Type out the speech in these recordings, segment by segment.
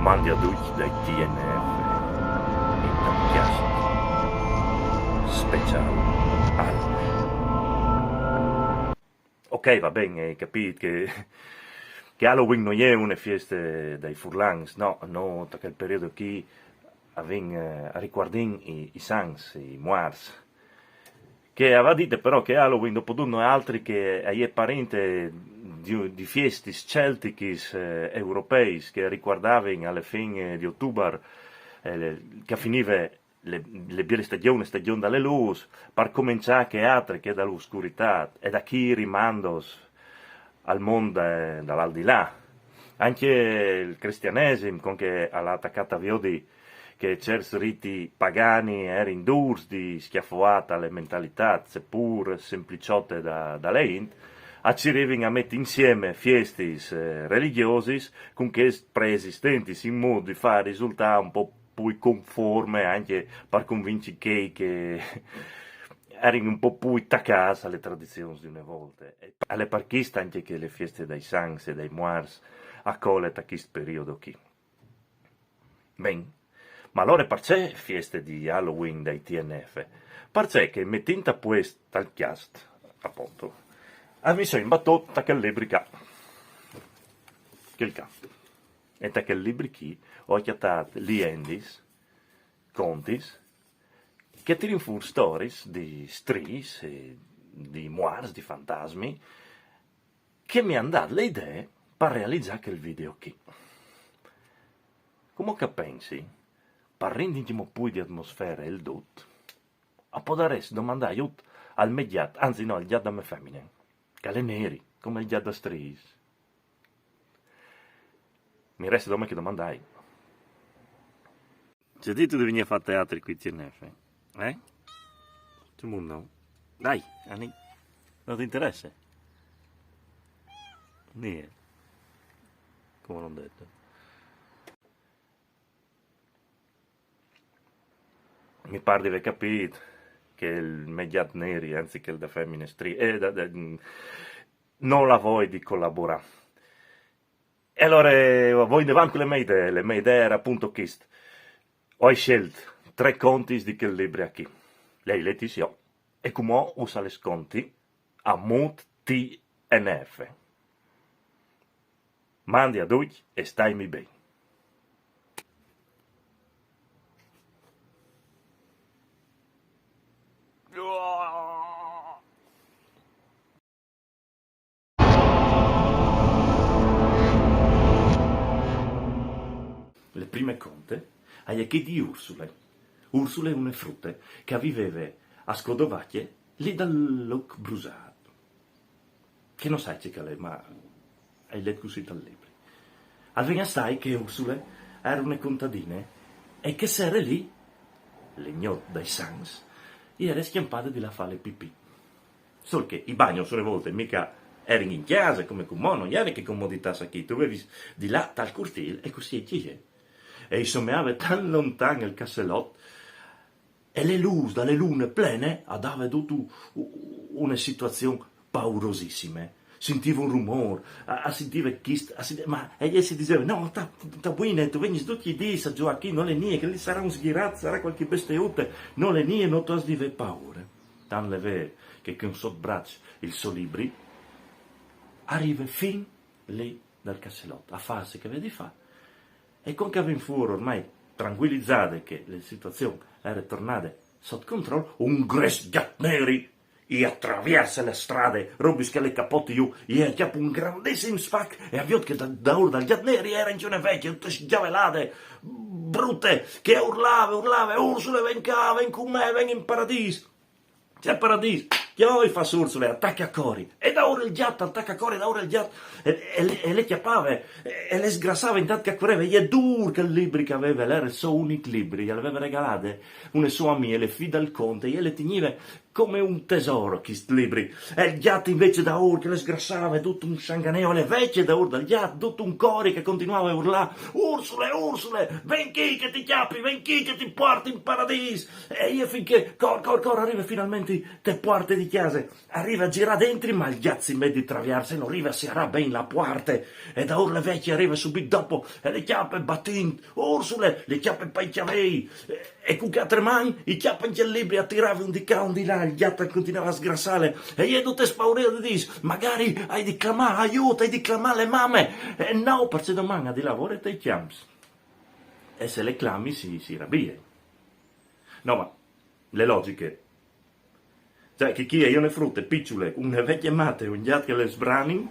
Mandi a tutti dai TNF in podcast speciale Halloween. Ok, va bene, hai capito che Halloween non è una festa dei furlans, no, da quel periodo qui riguardano i sans, i moars. Che aveva detto però che Halloween dopo non è altro che è parente di feste celtiche europee che riguardavano alla fine di ottobre, che finiva le belle stagioni dalle luci, per cominciare che altre che dall'oscurità, e da chi rimandos al mondo dall'aldilà. Anche il cristianesimo, con che ha attaccata viodi che certi riti pagani erano durs di schiaffuata alle mentalità, seppur sempliciotte da lei, arrivano a mettere insieme feste religiose con che preesistenti in modo di far risultare un po' più conforme anche per convincere che erano un po' più attaccati alle tradizioni di una volta. Alle parchiste anche che le feste dei Sans e dei Moars accolgono a questo periodo qui. Ben. Ma allora perché feste di Halloween dai TNF? Perché che mettendo a questo tal cast, appunto, mi sono imbattuto che librica che il canto. E che librichi ho chiamato gli endis, contis, che tirano fuori stories di stris, di moars, di fantasmi, che mi hanno dato le idee per realizzare quel video qui. Come che pensi? Per rendere più di atmosfera il dot, a poter domandare aiuto al mediato, anzi no, al giadame femmine, che è neri, come il giadda stris. Mi resta che domandai. C'è detto di venire a fare teatro qui TNF? Eh? C'è un no? Dai, Anni, non ti interessa? Niente. Come l'ho detto. Mi pare di aver capito che il mediat neri, anziché il da femmine non la vuoi di collaborare. E allora, voi ne vanno con le mie idee era appunto questo. Ho scelto 3 conti di quel libro qui. Lei letti sì, e come usa le sconti a Mut TNF. Mandi a tutti e stai bene. Le prime conte hai che di Ursule. Ursule è una frutta che viveva a Scodovacchie lì dal loc brusato. Che non sai che è, ma hai letto così dal libro. Alvena stai che Ursule era una contadina e che se era lì, legnò dai sans, e era schiampata di la fare pipì. Solo che i bagni sulle volte mica erano in chiesa come con non era che comodità sa chi, tu avevi di là tal cortile e così c'è. E insomma tan lontano il cassellotto e le luci dalle lune plene dava tutta una situazione paurosissima. Sentiva un rumore, sentiva chist, ma egli si diceva no, sta buono, tu vieni tutti i giorni a giocare qui, non le nie, che lì sarà un sghirato, sarà qualche bestiute, non le nie, non tu has di paura. Tan le vero che con sotto braccio il suo libri arriva fin lì dal cassellotto, a farsi che vedi fa. E con che aveva fuori ormai tranquillizzate che la situazione era tornata sotto controllo, un gres gatneri e attraversa le strade, robisca le capote giù, e acchiappa un grandissimo sfac e avviò che da ora dal gatneri era in giorno vecchie, tutte sgiavelate, brutte, che urlava, Ursula ven qua, ven con me, ven in paradiso. C'è paradiso. Chiamava fa Ursula, attacca a cori, e da ora il gatto, attacca a cori, da ora il gatto, e le chiappava, e le sgrassava intanto che correva, e è duro che il libro che aveva, era il suo unico libro, gli aveva regalato una sua amica, le fida al conte, e le teneva come un tesoro, questi libri, e il gatto invece da ora che le sgrassava, tutto un sanganeo, le vecchie da ora del gatto, tutto un cori che continuava a urlare, Ursule, ven chi che ti chiappi, ven chi che ti porti in paradiso, e io finché, cor, arriva finalmente, te porti di di casa, arriva a girare dentro, ma il ghiazzo in mezzo di traviarsi, non arriva a serrare bene la porta, e da ora le vecchie arriva subito dopo, e le chiappe battendo, Ursule, le chiappe per i chiavei, e con quattro mani, i chiappe in libri, attirava un di qua, un di là, il gatto continuava a sgrassare, e io tutte spaurate di dire, magari hai di clamare, aiuto, hai di clamare le mamme, e no, perché domani di lavoro e te chiami. E se le clami si rabbia. No, ma le logiche. Cioè, che chi è io ne frutte, picciole, una vecchia matte, un gatto che le sbrani,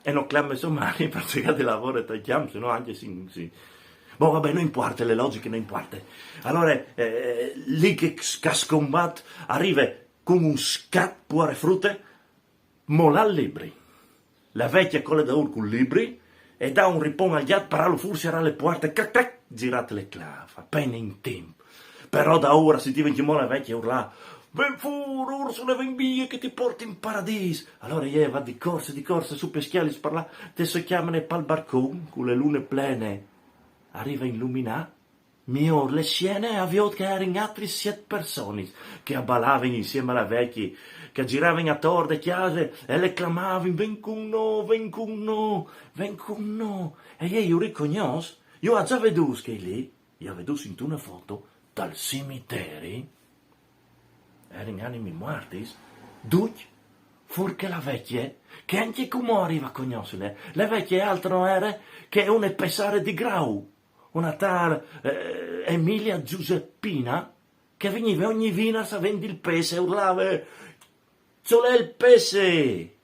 e non clame su mani per cercare di lavoro e te chiami, se no anche sì. Boh, vabbè, non importa, le logiche non importa. Allora, lì che scombatte, arriva con un scat puore frutte, mola libri. La vecchia colla da con libri, e dà un ripon al gatto, però lo fursi alle porte, crac, girate le clave, appena in tempo. Però da ora si diventa la vecchia urlà, ven fuori, Ursula, ven via che ti porti in paradiso. Allora io va di corsa, su per schiali sparlà, te so chiamano pal barcone, con le lune plene, arriva a illuminare, mio, le scene avevano che erano altri 7 persone, che abballavano insieme alla vecchia, che giravano attorno alle chiese e le clamavano, ven con noi, ven con noi, ven con noi. E io riconosco, io ho già veduto che lì, io ho veduto in una foto, dal cimitero, erano animi morti, duc, furché la vecchia, che anche come arriva a conoscere, la vecchia altro non era che una pesare di grau, una tal Emilia Giuseppina, che veniva ogni venerdì a vendere il pesce e urlava, c'è il pesce!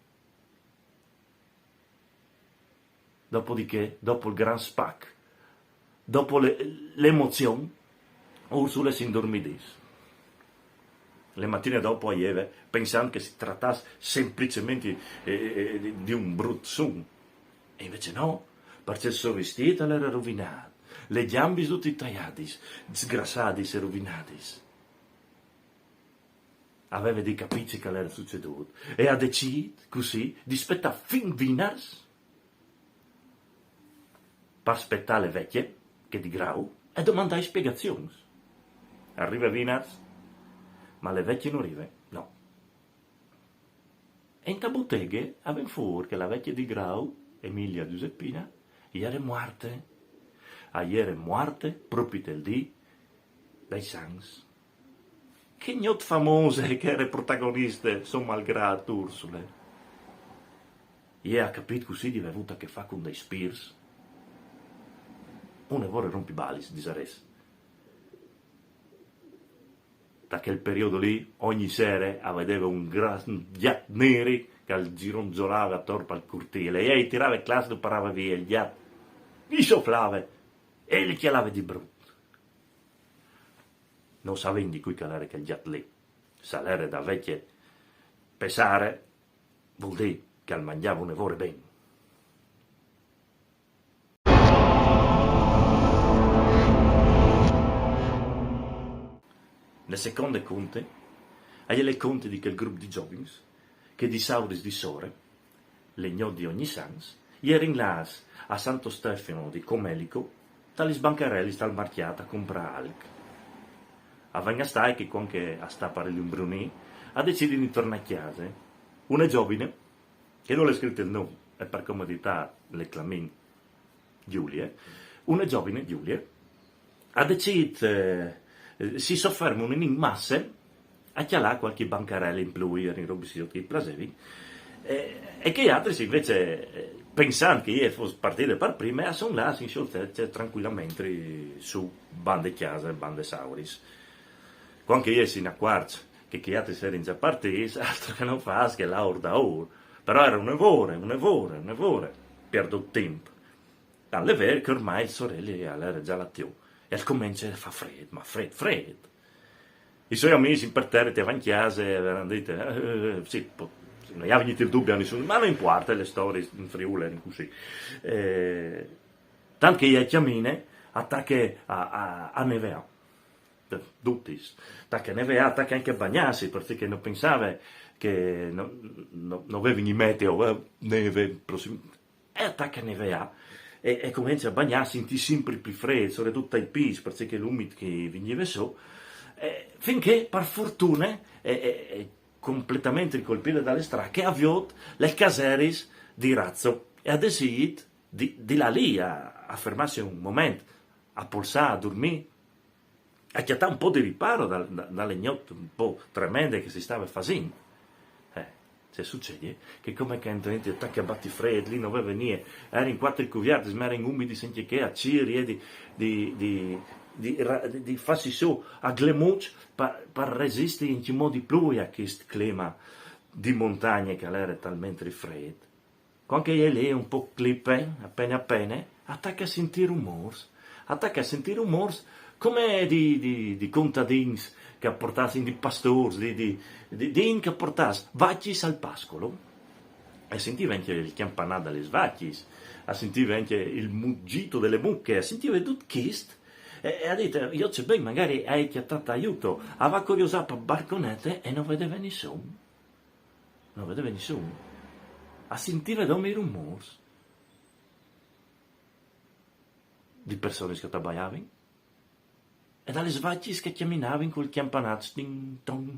Dopodiché, dopo il gran spac, dopo l'emozione, Ursula si indormidì. Le mattine dopo a Ieve, pensando che si trattasse semplicemente di un brutto sonno. E invece no, perché il suo vestito era rovinato, le gambe tutte tagliate, sgrassate e rovinate. Aveva dei capricci che era succeduto e ha deciso così di aspettare fin Vinas per aspettare le vecchie, che di grau, e domandare spiegazioni. Arriva Vinas, ma le vecchie non arrivano, no. E in ta botteghe aveva fuori che la vecchia di grau, Emilia Giuseppina, era morta. Era morta proprio il dì dai Sans. Che gnot famose che era protagoniste, sono malgrado Ursule. Ha capito così di aver avuto a che fare con dei Spears. Una vorrei rompibalis, di Sares. Da quel periodo lì, ogni sera vedeva un gran gatto nero che gironzolava attorno al cortile e tirava il classico e parava via, il gatto gli sofflava e gli chialava di brutto. Non sapeva di cui calare quel gatto lì. Salere da vecchie pesare vuol dire che al mangiava un evore bene. Le seconde conte, hai le conte di quel gruppo di giovani, che di sauris di sore, le gnodi ogni sans, ieri là a Santo Stefano di Comelico, tali sbancarelli dal marchiata compra alc. A Vagnastai che con che a stappare gli umbruni, ha deciso di tornare a casa. Una giovine, che non le scritto il nome, e per comodità le clamin Giulia, una giovine Giulia, ha deciso si soffermano in masse a chialare qualche bancarella in più in robisio che plasevi e che gli altri invece pensando che io fosse partito per prima sono là si scioltece tranquillamente su bande chiase e bande sauris quando io si ne accorge che gli altri erano già partiti altro che non fa che là da ora però era un evore perdo tempo alle vere che ormai il sorelle era già l'attio e al comincia fa freddo, ma freddo. I suoi amici in parterre ti avanti chiesa e avevano detto, sì, non aveva il dubbio a nessuno, ma non importa, le storie in Friuli erano così. Tanto che gli chiamine attacca a nevea, tutti, attacca a nevea, attacca anche a bagnarsi, perché non pensava che non aveva in meteo, neve, e attacca a nevea. E comincia a bagnarsi in sempre più freddo, soprattutto ai pis, perché l'umido che veniva su, finché per fortuna completamente ricolpite dalle stracche, avviò le caseris di Razzo e ha deciso di là lì a fermarsi un momento, a polsare, a dormire, a chiattare un po' di riparo dalle gnotte un po' tremende che si stava facendo. Se succede che come che entri attacchi a battifreddi, lì non venire, era in 4 cuviardi, ma era in umidi senza che a ciri di farsi su a glemuc per resistere in modo di più a questo clima di montagna che era talmente freddo. Quando è lì un po' clippe, appena, attacca a sentire rumors come di contadini che portassero di pastori, di che portassero vacchi al pascolo, e sentiva anche il campanà delle vacche, a sentiva anche il muggito delle mucche, a sentiva tutto questo, e ha detto, io c'è ben, magari hai chiamato aiuto, aveva curiosato per barconette e non vedeva nessuno, a sentire come i rumori di persone che trabalhavano, e dalle svacchi che camminavano col campanazzo, ding, dong,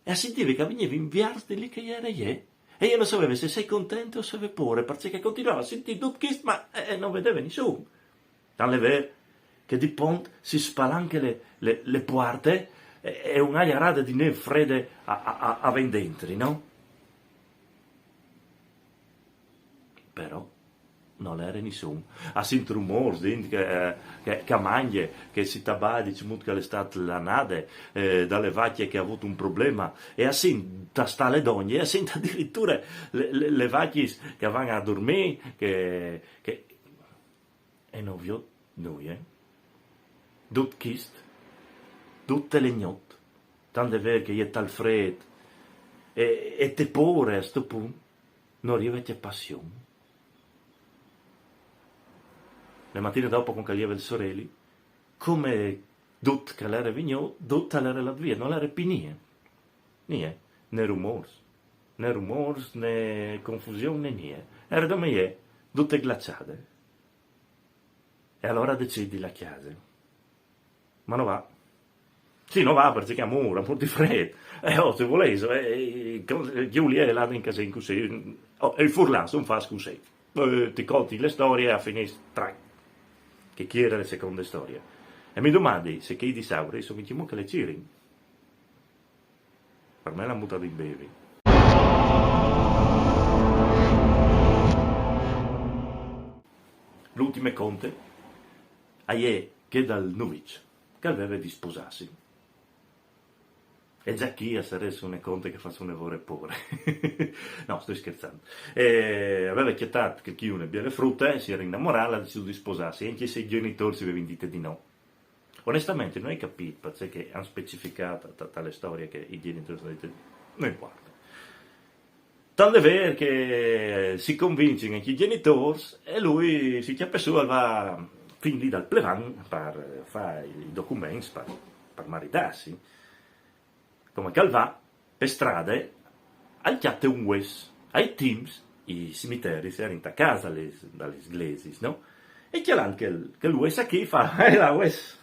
e a sentire che veniva inviato di lì che era io, e io non sapevo se sei contento o se avevi paura, perché continuava a sentire tutto questo, ma non vedeva nessuno. Tant'è vero che di ponte si spalanca le porte e un'aria rada di neve fredda a vendentri, no? Però non era nessuno. A sentire rumori che mangia, che si tabà, diciamo che l'estate la nade, dalle vacche che ha avuto un problema, e a sentire sta le donne, e a sentire addirittura le vacche che vanno a dormire, e non vi ho noi, Tutto questo, tutte le notti, tanto è vero che è tal freddo, e te paura a questo punto, non arriva a passione. Le mattine dopo con Calieva e sorelli, come tutto che l'era vigno, tutto l'era la via, non l'era più niente, né rumors, né confusione, né niente. Era come è, tutte glaciate. E allora decidi la chiesa. Ma non va. Sì, non va perché è molto di freddo. Se volete, Giulia è là in casa in così, e il furlan non fa così. Ti conti le storie e a finisce tra che chi era la seconda storia. E mi domandi se che i disauri sono diciamo che le ciri. Per me l'hanno buttato in bevi. L'ultime conte è che dal Novic che aveva di sposarsi. E già chi a essere una conte che fa un lavoro pure. No, sto scherzando. Aveva chiatato che chi una belle frutte, si era innamorato, ha deciso di sposarsi, anche se i genitori si avevano detto di no. Onestamente non hai capito, perché hanno specificato tale storia che i genitori hanno detto non importa. Tanto è vero che si convince anche i genitori e lui si chiappa su e va fin lì dal plevan per fare i documenti, per maritarsi. Come che va per strade al chiatte un wes, ai teams, i cimiteri si erano a casa dalle iglesi, no? E che l'anche il wes a chi fa, la wes.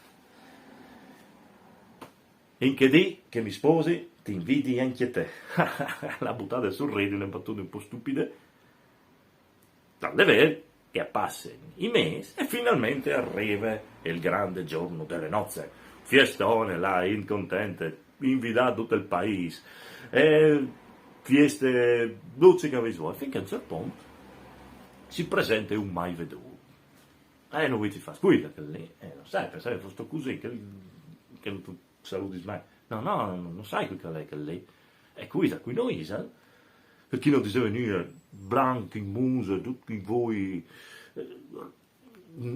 In che di che mi sposi, ti invidi anche te. La buttata sul radio, una battuta un po' stupida. Tant'è vero che passano i mesi e finalmente arriva il grande giorno delle nozze. Fiestone là, incontente, invitato tutto il paese, fieste luccica visuale, finché a un certo punto si presenta un mai veduto. Non vuoi ti fa squilla che lì, non sai, pensare che fosse così, che tu saluti mai. No, non sai che è lì. È qui noi, sai? Per chi non ti deve venire branchi in muso, tutti voi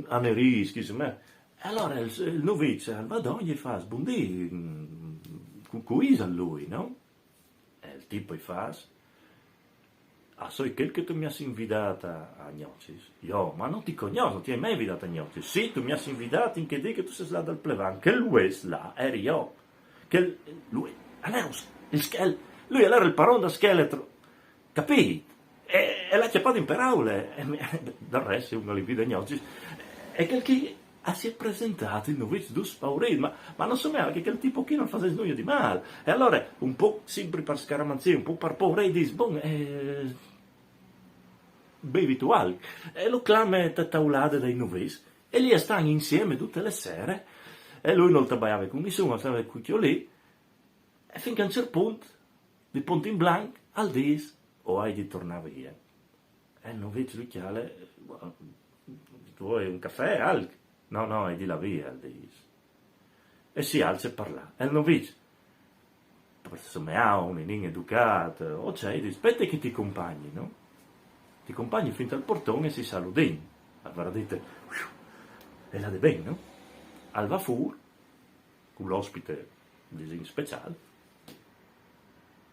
anerischi, insomma. Allora il novice al Madonna gli fa sbondì con a lui, no? E il tipo gli fa so quel che tu mi hai invitata a Gnocchis? Io, ma non ti conosco, non ti hai mai invitato a Gnocchis? Sì, tu mi hai invitato in che dì che tu sei là dal plevan, che lui là eri io, che lui era il parone da scheletro, capito? E l'ha chiappato in parole, del resto uno li vede a Gnocchis, e che si è presentato in novizio du spaurito, ma non sapeva che quel tipo qui non faceva nulla di male. E allora, un po' sempre per scaramanzia, un po' per paura, e dice, bevi tu alc. E lo clama taulate dai novizi, e lì stanno insieme tutte le sere, e lui non trebbiava con nessuno, stava il cucchiolo lì, e finché a un certo punto, di punto in blanco, al dis, o hai di tornare via. E il novizio lui chiale, tu vuoi un caffè, alc? No, è di la via, al dis. E si alza e parla. E il novizio, insomma, un educato, o c'è, dice, aspetta che ti compagni, no? Ti compagni fin al portone e si saludin. Allora dite, e la de ben, no? Al va fur, con l'ospite disegno speciale,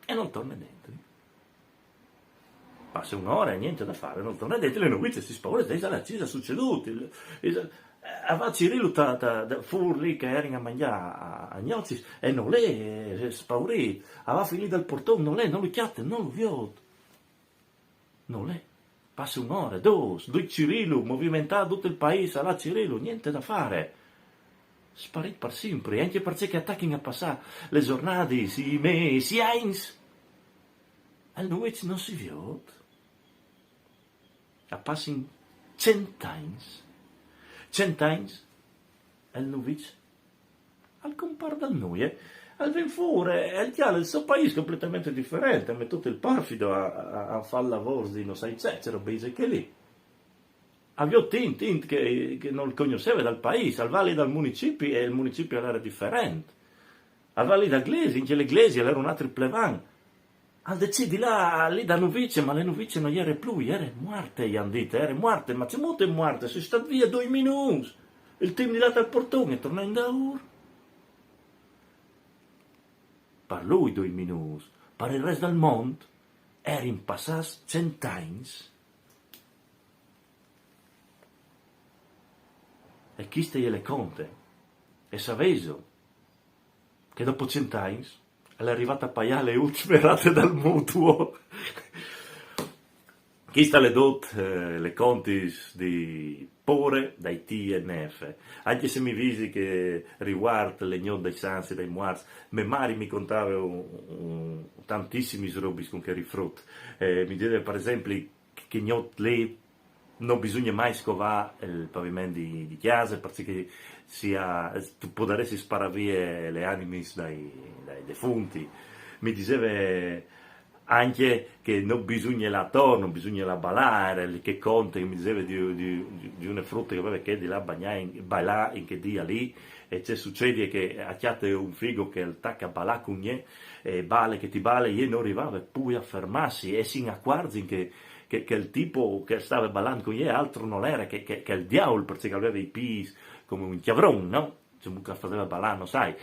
e non torna dentro. Passa un'ora e niente da fare, non torna dentro, le novizie si spaurano, e la cosa è succeduta. Aveva Cirillo da fur lì che erano a mangiare a gnocchi, e non è spaurito. Aveva finito il portone, non lo chiatte, non lo viot. Non è. Passa un'ora, due Cirillo, movimentato tutto il paese, alla Cirillo, niente da fare. Sparito per sempre, anche perché attacchi a passare le giornate, i mesi, eins. E noi non si viot. A passing 100 anni. 100 anni, e il novice, al compar dal noi, al ven fuori, e al chiaro il suo paese completamente differente, ma tutto il perfido a fare lavoro di non sai c'era base che lì. Aveva tint che non lo conosceva dal paese, al valle dal municipio, e il municipio era differente. Al valle da Glesi, in le Glesi era un altro plevan. Al decidi là, lì da novice, ma le novice non era più, era morte, gli hanno detto, era morte, ma c'è molto morte, sono stato via 2 minuti. Il team di là dal portone torna in daur. Per lui 2 minuti, per il resto del mondo, era in passati 100 anni. E chi stai le conte? E sapeso che dopo 100 anni è arrivata a pagare le ultime rate dal mutuo. Chi sta le dot, le conti di Pore dai TNF, anche se mi visi che riguarda le gnod dei Sansi, dei Muars, me mari mi contava tantissimi robi con che rifrutto. Mi diceva per esempio che gnod lì non bisogna mai scovare il pavimento di chiesa perché tu potresti sparare via le anime dai defunti. Mi diceva anche che non bisogna la non bisogna la ballare, che conta, che mi diceva di una frutta che aveva che di là ballare in che dia lì, e c'è succede che acchiate un figo che attacca a ballare con gli e bale che ti bale, e non arrivava poi a fermarsi, e si accorge che il tipo che stava ballando con gli altro non era che il diavolo, perché aveva i pis come un chiavron, no? Cioè, che faceva ballare, non sai.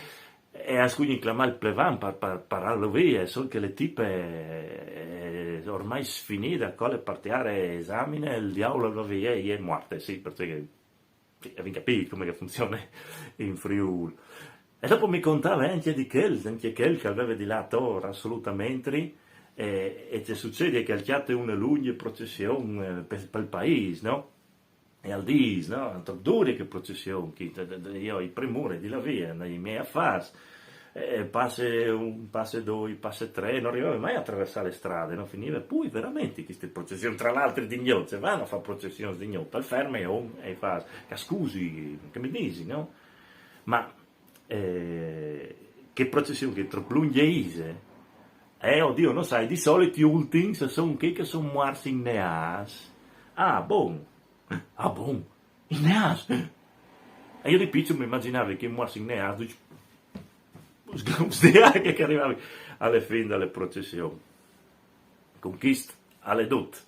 E a scugni chiamare il plevan per pararlo via, solo che le tipe ormai sfinite con le partiare esamine, il diavolo va via e è morta, sì, perché avevi capito come funziona in Friuli. E dopo mi contava anche di quel che aveva di là torre assolutamente, e ci succede che al chiate una lunga processione per il paese, no? E al dis, no? Dure che processione, io i premure di la via, nei miei affari, passe 2, passe 3, non arrivava mai a attraversare le strade, non finiva poi veramente queste processioni, tra l'altro di gnozze, vanno a fare processioni di gnozze, al ferme e fa, scusi, che mi dici, no? Ma che processioni, che troppo lunghe oddio, non sai, di solito gli ultimi sono che sono morti in neas. Ah, bon, in neas. E io di piccolo mi immaginavo che morti in neas, che arrivavi alle fine delle processioni. Conquista alle dot.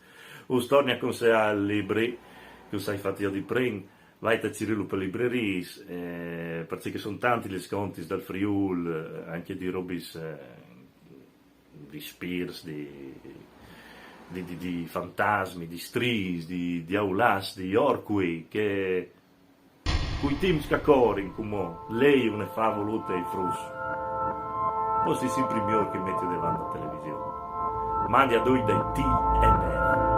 Ustornia con sé al libri, che sai fatti io di prima, vai a Cirillo per librerie, perché sono tanti gli sconti dal Friul, anche di Robis, di Spears, di fantasmi, di Stris, di Aulas, di Orqui, che cui team scacorin come lei ne fa volute i frus. Poi si sempre miglior che mette davanti alla televisione. Mandi a due dai TNF.